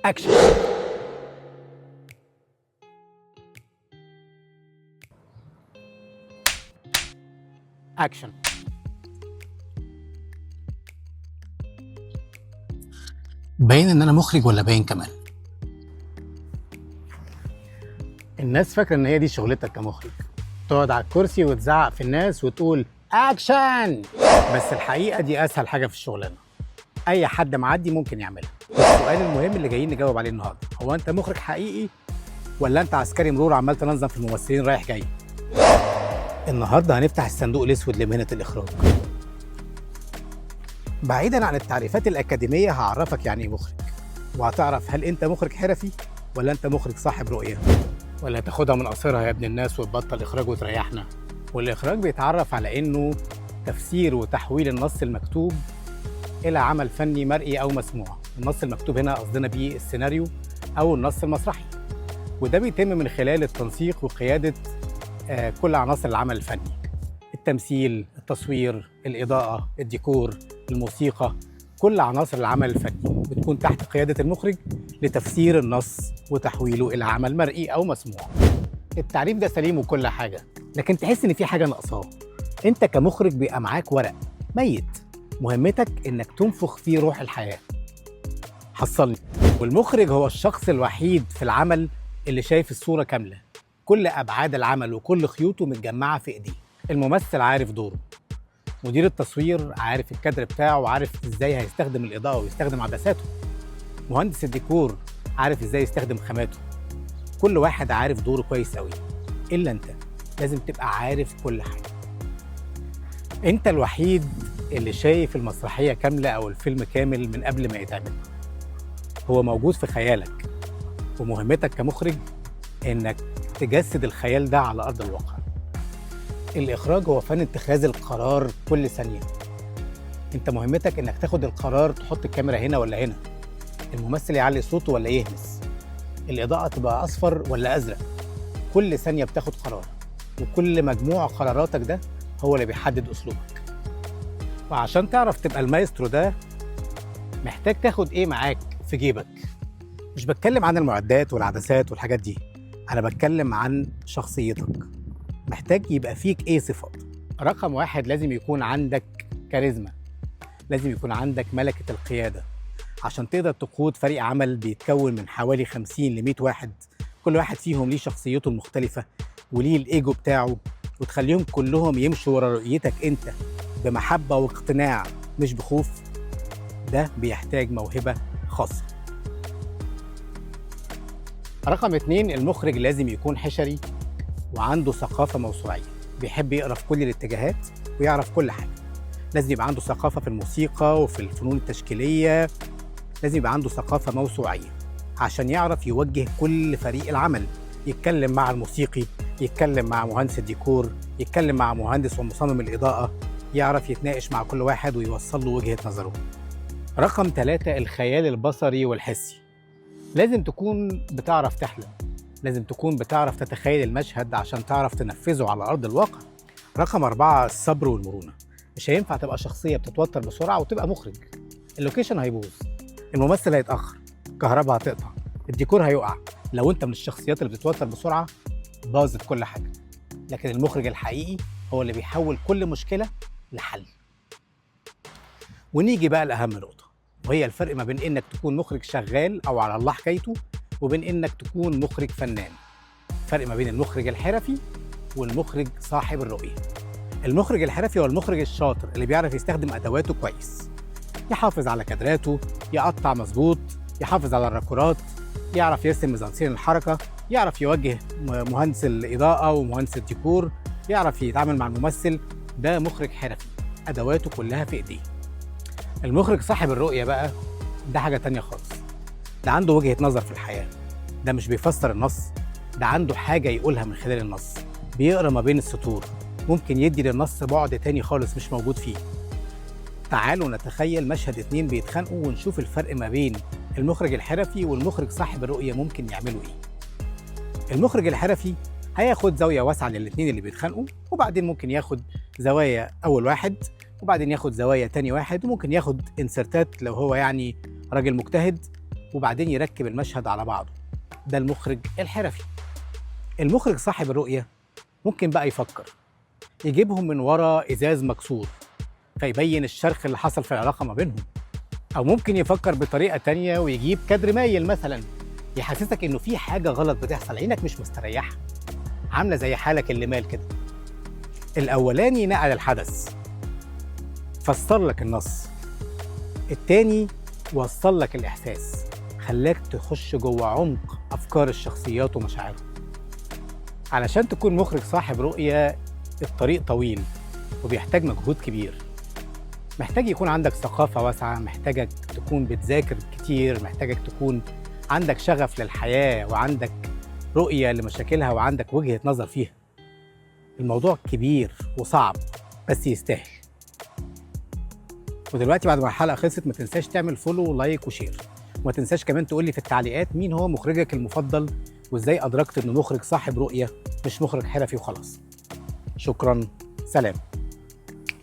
اكشن. اكشن. باين ان انا مخرج ولا باين كمان؟ الناس فاكره ان هي دي شغلتك كمخرج، تقعد على الكرسي وتزعق في الناس وتقول اكشن. بس الحقيقه دي اسهل حاجه في الشغلانه، اي حد معدي ممكن يعملها. السؤال المهم اللي جايين نجاوب عليه النهارده، هو انت مخرج حقيقي ولا انت عسكري مرور عمال تنظم في الممثلين رايح جاي؟ النهارده هنفتح الصندوق الاسود لمهنه الاخراج. بعيدا عن التعريفات الاكاديميه هعرفك يعني ايه مخرج، وهتعرف هل انت مخرج حرفي ولا انت مخرج صاحب رؤيه، ولا تاخدها من قصرها يا ابن الناس وتبطل اخراج وتريحنا. والاخراج بيتعرف على انه تفسير وتحويل النص المكتوب الى عمل فني مرئي او مسموع. النص المكتوب هنا قصدنا بيه السيناريو او النص المسرحي، وده بيتم من خلال التنسيق وقياده كل عناصر العمل الفني: التمثيل، التصوير، الاضاءه، الديكور، الموسيقى. كل عناصر العمل الفني بتكون تحت قياده المخرج لتفسير النص وتحويله الى عمل مرئي او مسموع. التعريف ده سليم وكل حاجه، لكن تحس ان في حاجه ناقصاه. انت كمخرج بيبقى معاك ورق ميت، مهمتك انك تنفخ فيه روح الحياه. حصلني. والمخرج هو الشخص الوحيد في العمل اللي شايف الصوره كامله، كل ابعاد العمل وكل خيوطه متجمعه في ايديه. الممثل عارف دوره، مدير التصوير عارف الكادر بتاعه وعارف ازاي هيستخدم الاضاءه ويستخدم عدساته، مهندس الديكور عارف ازاي يستخدم خاماته. كل واحد عارف دوره كويس قوي، الا انت لازم تبقى عارف كل حاجه. انت الوحيد اللي شايف المسرحيه كامله او الفيلم كامل من قبل ما يتعمل، هو موجود في خيالك، ومهمتك كمخرج انك تجسد الخيال ده على ارض الواقع. الاخراج هو فن اتخاذ القرار كل ثانيه. انت مهمتك انك تاخد القرار، تحط الكاميرا هنا ولا هنا، الممثل يعلي صوته ولا يهمس، الاضاءه تبقى اصفر ولا ازرق. كل ثانيه بتاخد قرار، وكل مجموع قراراتك ده هو اللي بيحدد اسلوبك. وعشان تعرف تبقى المايسترو ده محتاج تاخد ايه معاك في جيبك. مش بتكلم عن المعدات والعدسات والحاجات دي، انا بتكلم عن شخصيتك. محتاج يبقى فيك ايه صفات. رقم واحد، لازم يكون عندك كاريزما، لازم يكون عندك ملكة القيادة عشان تقدر تقود فريق عمل بيتكون من حوالي 50 ل 100 واحد، كل واحد فيهم ليه شخصيته المختلفة وليه الايجو بتاعه، وتخليهم كلهم يمشوا ورا رؤيتك انت بمحبة واقتناع مش بخوف. ده بيحتاج موهبة خاصة. رقم 2، المخرج لازم يكون حشري وعنده ثقافة موسوعية، بيحب يقرأ في كل الاتجاهات ويعرف كل حاجة. لازم يبقى عنده ثقافة في الموسيقى وفي الفنون التشكيلية، لازم يبقى عنده ثقافة موسوعية عشان يعرف يوجه كل فريق العمل، يتكلم مع الموسيقي، يتكلم مع مهندس الديكور، يتكلم مع مهندس ومصمم الإضاءة، يعرف يتناقش مع كل واحد ويوصل له وجهة نظره. رقم 3، الخيال البصري والحسي. لازم تكون بتعرف تحلم، لازم تكون بتعرف تتخيل المشهد عشان تعرف تنفذه على أرض الواقع. رقم 4، الصبر والمرونة. مش هينفع تبقى شخصية بتتوتر بسرعة وتبقى مخرج. اللوكيشن هيبوظ، الممثل هيتأخر، الكهرباء هتقطع، الديكور هيقع. لو انت من الشخصيات اللي بتتوتر بسرعة باظت كل حاجة. لكن المخرج الحقيقي هو اللي بيحول كل مشكلة لحل. ونيجي بقى لأهم نقطة، وهي الفرق ما بين انك تكون مخرج شغال او على الله حكايته وبين انك تكون مخرج فنان. فرق ما بين المخرج الحرفي والمخرج صاحب الرؤية. المخرج الحرفي هو المخرج الشاطر اللي بيعرف يستخدم ادواته كويس، يحافظ على كادراته، يقطع مظبوط، يحافظ على الراكورات، يعرف يرسم ميزانسين الحركة، يعرف يوجه مهندس الإضاءة ومهندس الديكور، يعرف يتعامل مع الممثل. ده مخرج حرفي، ادواته كلها في ايديه. المخرج صاحب الرؤية بقى ده حاجة تانية خالص. ده عنده وجهة نظر في الحياة، ده مش بيفسر النص، ده عنده حاجة يقولها من خلال النص، بيقرأ ما بين السطور، ممكن يدي للنص بعد تاني خالص مش موجود فيه. تعالوا نتخيل مشهد 2 بيتخانقوا ونشوف الفرق ما بين المخرج الحرفي والمخرج صاحب الرؤية ممكن يعملوا ايه. المخرج الحرفي هياخد زاوية واسعة للاتنين اللي بيتخانقوا، وبعدين ممكن ياخد زوايا أول واحد، وبعدين ياخد زوايا تاني واحد، وممكن ياخد انسرتات لو هو يعني راجل مجتهد، وبعدين يركب المشهد على بعضه. ده المخرج الحرفي. المخرج صاحب الرؤية ممكن بقى يفكر، يجيبهم من ورا إزاز مكسور فيبين الشرخ اللي حصل في العلاقة ما بينهم، أو ممكن يفكر بطريقة تانية ويجيب كادر مايل مثلا يحسسك إنه في حاجة غلط بتحصل، عينك مش مستريحة، عاملة زي حالك اللي مال كده. الأولاني نقل الحدث، فسر لك النص. التاني وصل لك الإحساس، خلاك تخش جوه عمق أفكار الشخصيات ومشاعرهم. علشان تكون مخرج صاحب رؤية الطريق طويل وبيحتاج مجهود كبير. محتاج يكون عندك ثقافة واسعة، محتاجك تكون بتذاكر كتير، محتاجك تكون عندك شغف للحياة وعندك رؤية لمشاكلها وعندك وجهة نظر فيها. الموضوع كبير وصعب بس يستاهل. ودلوقتي بعد ما الحلقة خلصت ما تنساش تعمل فولو ولايك وشير، وما تنساش كمان تقولي في التعليقات مين هو مخرجك المفضل وازاي أدركت إنه مخرج صاحب رؤية مش مخرج حرفي وخلاص. شكراً، سلام.